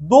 2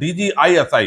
DG ISI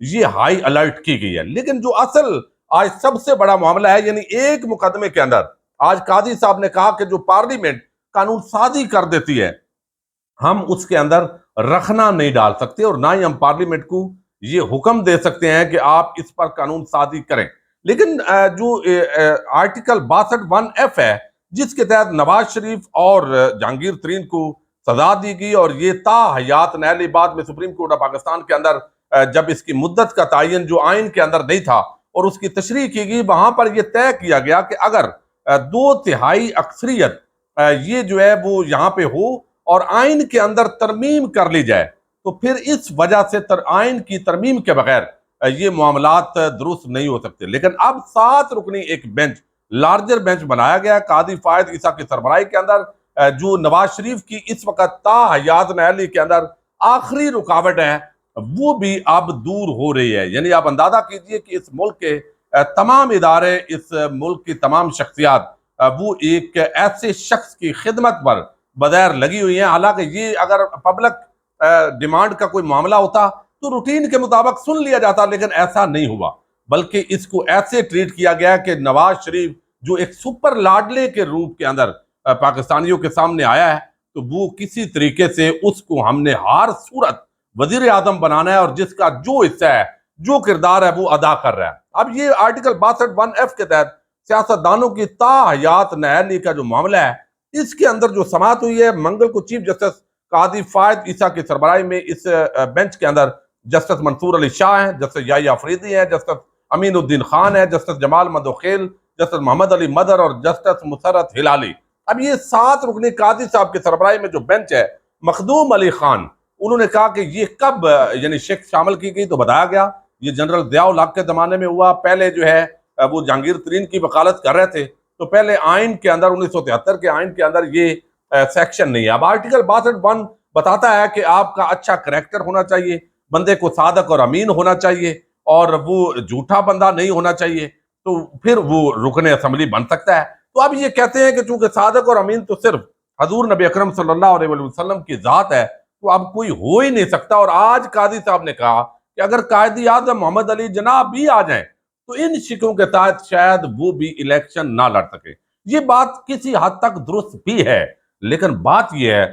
یہ high alert کی گئی ہے۔ لیکن جو اصل آج سب سے بڑا معاملہ ہے، یعنی ایک مقدمے کے اندر آج قاضی صاحب نے کہا کہ جو پارلیمنٹ قانون سازی کر دیتی ہے ہم اس کے اندر رکھنا نہیں ڈال سکتے، اور نہ ہی ہم پارلیمنٹ کو یہ حکم دے سکتے ہیں کہ آپ اس پر قانون سازی کریں۔ لیکن جو آرٹیکل 62(1)(f) ہے، جس کے تحت نواز شریف اور جہانگیر ترین کو سزا دی گئی، اور یہ تا حیات نیالی بعد میں سپریم کورٹ آف پاکستان کے اندر جب اس کی مدت کا تعین جو آئین کے اندر نہیں تھا اور اس کی تشریح کی گئی، وہاں پر یہ طے کیا گیا کہ اگر 2/3 اکثریت یہ جو ہے وہ یہاں پہ ہو اور آئین کے اندر ترمیم کر لی جائے، تو پھر اس وجہ سے آئین کی ترمیم کے بغیر یہ معاملات درست نہیں ہو سکتے۔ لیکن اب 7 رکنی ایک بینچ، لارجر بینچ بنایا گیا قاضی فائد عیسیٰ کی سربراہی کے اندر، جو نواز شریف کی اس وقت تا حیات نیالی کے اندر آخری رکاوٹ ہے، وہ بھی اب دور ہو رہی ہے۔ یعنی آپ اندازہ کیجئے کہ اس ملک کے تمام ادارے، اس ملک کی تمام شخصیات وہ ایک ایسے شخص کی خدمت پر بظاہر لگی ہوئی ہیں، حالانکہ یہ اگر پبلک ڈیمانڈ کا کوئی معاملہ ہوتا تو روٹین کے مطابق سن لیا جاتا، لیکن ایسا نہیں ہوا، بلکہ اس کو ایسے ٹریٹ کیا گیا کہ نواز شریف جو ایک سپر لاڈلے کے روپ کے اندر پاکستانیوں کے سامنے آیا ہے، تو وہ کسی طریقے سے اس کو ہم نے ہر صورت وزیر اعظم بنانا ہے، اور جس کا جو حصہ ہے، جو کردار ہے، وہ ادا کر رہا ہے۔ اب یہ آرٹیکل 62(1)(f) کے تحت سیاستدانوں کی تا حیات نیالی کا جو معاملہ ہے، اس کے اندر جو سماعت ہوئی ہے، منگل کو چیف جسٹس قاضی فائد عیسیٰ کی سربراہی میں اس بینچ کے اندر جسٹس منصور علی شاہ ہیں، جسٹس یحییٰ فریدی ہیں، جسٹس امین الدین خان ہیں، جسٹس جمال مدوخیل، جسٹس محمد علی مدر اور جسٹس مسرت ہلالی۔ اب یہ 7 رکنی قاضی صاحب کی سربراہی میں جو بینچ ہے، مخدوم علی خان انہوں نے کہا کہ یہ کب یعنی شک شامل کی گئی، تو بتایا گیا یہ جنرل ضیاء الحق کے زمانے میں ہوا۔ پہلے جو ہے وہ جہانگیر ترین کی وکالت کر رہے تھے، تو پہلے آئین کے اندر 1973 کے آئین کے اندر یہ سیکشن نہیں ہے۔ اب آرٹیکل 62(1) بتاتا ہے کہ آپ کا اچھا کریکٹر ہونا چاہیے، بندے کو صادق اور امین ہونا چاہیے، اور وہ جھوٹا بندہ نہیں ہونا چاہیے، تو پھر وہ رکن اسمبلی بن سکتا ہے۔ تو اب یہ کہتے ہیں کہ چونکہ صادق اور امین تو صرف حضور نبی اکرم صلی اللہ علیہ وسلم کی ذات ہے، تو اب کوئی ہو ہی نہیں سکتا۔ اور آج قاضی صاحب نے کہا کہ اگر قائد اعظم محمد علی جناح بھی آ جائیں تو ان شکوں کے تحت شاید وہ بھی الیکشن نہ لڑ سکے۔ یہ بات کسی حد تک درست بھی ہے، لیکن بات یہ ہے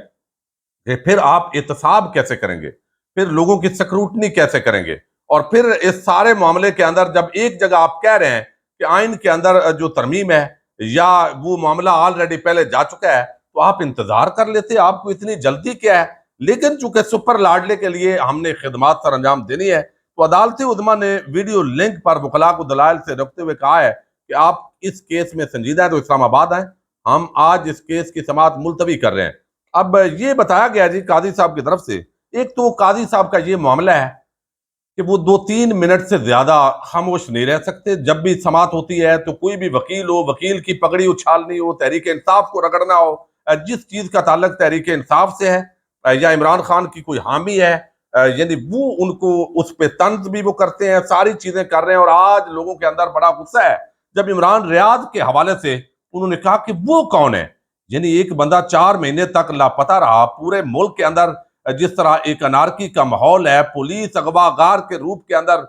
کہ پھر آپ احتساب کیسے کریں گے، پھر لوگوں کی سکروٹنی کیسے کریں گے، اور پھر اس سارے معاملے کے اندر جب ایک جگہ آپ کہہ رہے ہیں کہ آئین کے اندر جو ترمیم ہے یا وہ معاملہ آلریڈی پہلے جا چکا ہے، تو آپ انتظار کر لیتے، آپ کو اتنی جلدی کیا ہے؟ لیکن چونکہ سپر لاڈلے کے لیے ہم نے خدمات سر انجام دینی ہے، تو عدالت عظمیٰ نے ویڈیو لنک پر وکلاء کو دلائل سے رکھتے ہوئے کہا ہے کہ آپ اس کیس میں سنجیدہ ہیں تو اسلام آباد آئیں، ہم آج اس کیس کی سماعت ملتوی کر رہے ہیں۔ اب یہ بتایا گیا جی قاضی صاحب کی طرف سے، ایک تو قاضی صاحب کا یہ معاملہ ہے کہ وہ 2-3 منٹ سے زیادہ خاموش نہیں رہ سکتے۔ جب بھی سماعت ہوتی ہے تو کوئی بھی وکیل ہو، وکیل کی پگڑی اچھالنی ہو، تحریک انصاف کو رگڑنا ہو، جس چیز کا تعلق تحریک انصاف سے ہے یا عمران خان کی کوئی حامی ہے، یعنی وہ ان کو اس پہ طنز بھی وہ کرتے ہیں، ساری چیزیں کر رہے ہیں۔ اور آج لوگوں کے اندر بڑا غصہ ہے جب عمران ریاض کے حوالے سے انہوں نے کہا کہ وہ کون ہے، یعنی ایک بندہ 4 مہینے تک لاپتہ رہا، پورے ملک کے اندر جس طرح ایک انارکی کا ماحول ہے، پولیس اغوا گار کے روپ کے اندر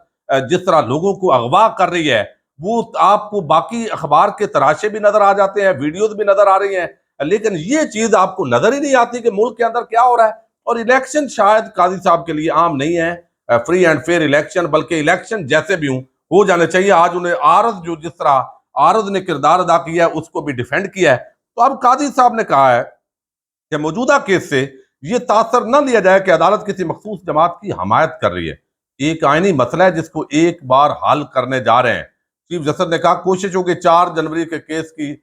جس طرح لوگوں کو اغوا کر رہی ہے، وہ آپ کو باقی اخبار کے تراشے بھی نظر آ جاتے ہیں، ویڈیوز بھی نظر آ رہی ہیں، لیکن یہ چیز آپ کو نظر ہی نہیں آتی کہ ملک کے اندر کیا ہو رہا ہے۔ اور الیکشن شاید قاضی صاحب کے لیے عام نہیں ہے، فری اینڈ فیئر الیکشن، بلکہ الیکشن جیسے بھی ہوں ہو جانے چاہیے۔ آج انہیں عارض جو جس طرح عارض نے کردار ادا کیا ہے اس کو بھی ڈیفینڈ کیا ہے۔ تو اب قاضی صاحب نے کہا ہے کہ موجودہ کیس سے یہ تاثر نہ لیا جائے کہ عدالت کسی مخصوص جماعت کی حمایت کر رہی ہے، ایک آئینی مسئلہ ہے جس کو ایک بار حل کرنے جا رہے ہیں۔ چیف جسٹس نے کہا کوشش ہو کہ 4 جنوری کے کیس کی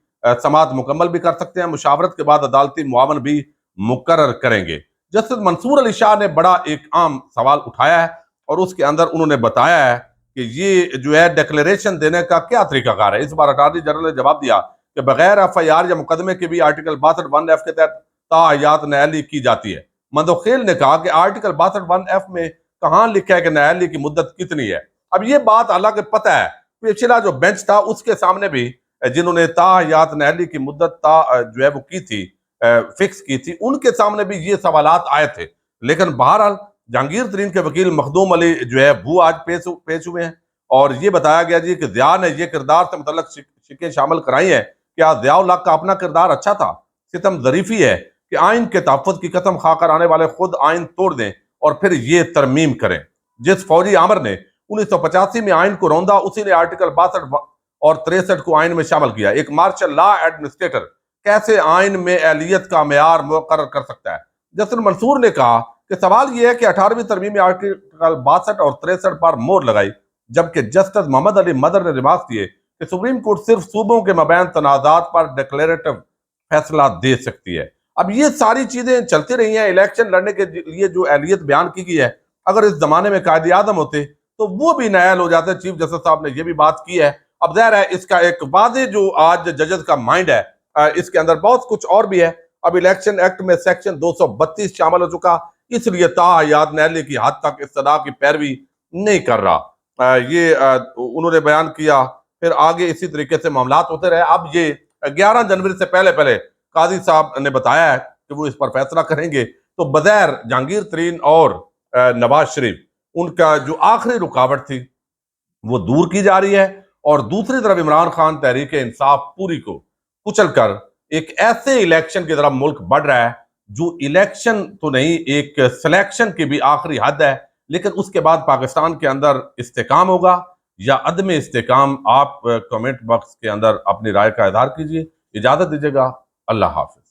سماعت مکمل بھی کر سکتے ہیں، مشاورت کے بعد عدالتی معاون بھی مقرر کریں گے۔ جسٹس منصور علی شاہ نے بڑا ایک عام سوال اٹھایا ہے، اور اس کے اندر انہوں نے بتایا ہے کہ یہ جو ہے ڈیکلیریشن دینے کا کیا طریقہ کار ہے۔ اس بار اٹارنی جنرل نے جواب دیا کہ بغیر FIR یا مقدمے کے بھی آرٹیکل 62(1)(f) کے تحت حیات نیالی کی جاتی ہے۔ مدوخیل نے کہا کہ آرٹیکل 62(1)(f) میں کہاں لکھا ہے کہ نیالی کی مدت کتنی ہے۔ اب یہ بات حالانکہ پتہ ہے، پچھلا جو بینچ تھا اس کے سامنے بھی جنہوں نے حیات نیالی کی مدت جو ہے وہ کی تھی، فکس کی تھی، ان کے سامنے بھی یہ سوالات آئے تھے، لیکن بہرحال جہانگیر ترین کے وکیل مخدوم علی جو ہے وہ آج پیش ہوئے ہیں، اور یہ بتایا گیا جی کہ ضیاء نے یہ کردار سے متعلق شکیں شامل کرائی ہیں کہ ضیاء الحق کا اپنا کردار اچھا تھا، ستم ظریفی ہے کہ آئین کے تحفظ کی قسم کھا کر آنے والے خود آئین توڑ دیں اور پھر یہ ترمیم کریں۔ جس فوجی آمر نے 1985 میں آئین کو روندہ، اسی نے آرٹیکل 62 اور 63 کو آئین میں شامل کیا۔ ایک مارشل لا ایڈمنسٹریٹر کیسے آئین میں اہلیت کا معیار مقرر کر سکتا ہے؟ جسٹس منصور نے کہا کہ سوال یہ ہے کہ 18ویں ترمیم میں آرٹیکل 62 اور 63 پر مہر لگائی، جبکہ جسٹس محمد علی مدر نے ریمارکس دیے کہ سپریم کورٹ صرف صوبوں کے مابین تنازعات پر ڈکلیریٹو فیصلہ دے سکتی ہے۔ اب یہ ساری چیزیں چلتی رہی ہیں۔ الیکشن لڑنے کے لیے جو اہلیت بیان کی گئی ہے، اگر اس زمانے میں قائد اعظم ہوتے تو وہ بھی نائل ہو جاتے۔ چیف جسٹس صاحب نے یہ بھی بات کی ہے۔ اب ظاہر ہے اس کا ایک واضح جو آج ججز کا مائنڈ ہے، اس کے اندر بہت کچھ اور بھی ہے۔ اب الیکشن ایکٹ میں سیکشن 232 شامل ہو چکا، اس لیے تاحیات نیلی کی حد تک استدعا کی پیروی نہیں کر رہا۔ یہ انہوں نے بیان کیا۔ پھر آگے اسی طریقے سے معاملات ہوتے رہے۔ اب یہ 11 جنوری سے پہلے قاضی صاحب نے بتایا ہے کہ وہ اس پر فیصلہ کریں گے، تو بظاہر جہانگیر ترین اور نواز شریف، ان کا جو آخری رکاوٹ تھی وہ دور کی جا رہی ہے، اور دوسری طرف عمران خان تحریک انصاف پوری کو کچل کر ایک ایسے الیکشن کی طرف ملک بڑھ رہا ہے جو الیکشن تو نہیں، ایک سلیکشن کی بھی آخری حد ہے۔ لیکن اس کے بعد پاکستان کے اندر استحکام ہوگا یا عدم استحکام، آپ کمنٹ باکس کے اندر اپنی رائے کا اظہار کیجئے۔ اجازت دیجیے گا، اللہ حافظ۔